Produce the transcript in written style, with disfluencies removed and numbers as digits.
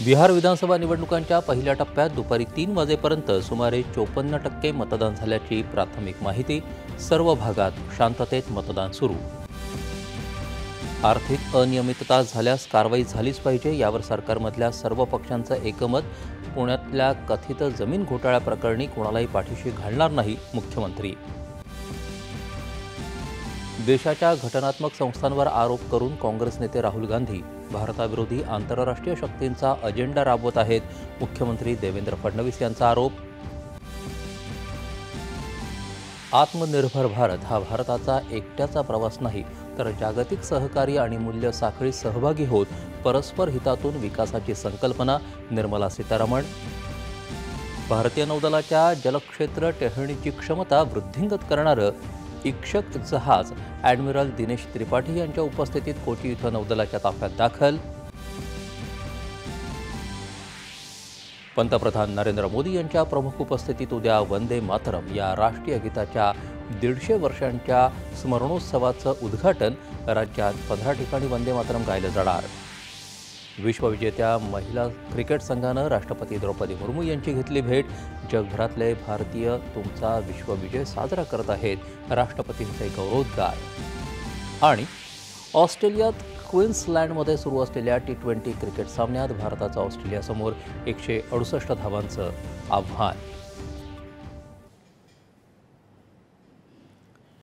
बिहार विधानसभा निवडणुकांच्या पहिल्या टप्प्यात दुपारी 3 वाजेपर्यंत सुमारे 54% मतदान झाल्याची प्राथमिक माहिती. सर्व भागात शांततेत मतदान सुरू. आर्थिक अनियमितता झाल्यास कारवाई झालीच पाहिजे, यावर सरकारमधल्या सर्व पक्षांचं एकमत. पुण्यातल्या कथित जमीन घोटाळ्याप्रकरणी कोणालाही पाठीशी घालणार नाही, मुख्यमंत्री. देशाच्या घटनात्मक संस्थांवर आरोप करून काँग्रेस नेते राहुल गांधी भारताविरोधी आंतरराष्ट्रीय शक्तींचा अजेंडा राबवत आहेत, मुख्यमंत्री देवेंद्र फडणवीस यांचा आरोप. आत्मनिर्भर भारत हा भारताचा एकट्याचा प्रवास नाही, तर जागतिक सहकार्य आणि मूल्य साखळीत सहभागी होत परस्पर हितातून विकासाची संकल्पना, निर्मला सीतारामन. भारतीय नौदलाच्या जलक्षेत्र टेहळणीची क्षमता वृद्धिंगत करणारं इक्षक जहाज ॲडमिरल दिनेश त्रिपाठी यांच्या उपस्थितीत कोची इथं नौदलाच्या ताफ्यात दाखल. पंतप्रधान नरेंद्र मोदी यांच्या प्रमुख उपस्थितीत उद्या वंदे मातरम या राष्ट्रीय गीताच्या 150 वर्षांच्या स्मरणोत्सवाचं उद्घाटन. राज्यात 15 ठिकाणी वंदे मातरम गायलं जाणार. विश्वविजेत्या महिला क्रिकेट संघानं राष्ट्रपती द्रौपदी मुर्मू यांची घेतली भेट. जगभरातले भारतीय तुमचा विश्वविजय साजरा करत आहेत, राष्ट्रपतींचे गौरवोद्गार. आणि ऑस्ट्रेलियात क्वीन्सलँडमध्ये सुरू असलेल्या T20 क्रिकेट सामन्यात भारताचं ऑस्ट्रेलियासमोर 168 धावांचं आव्हान.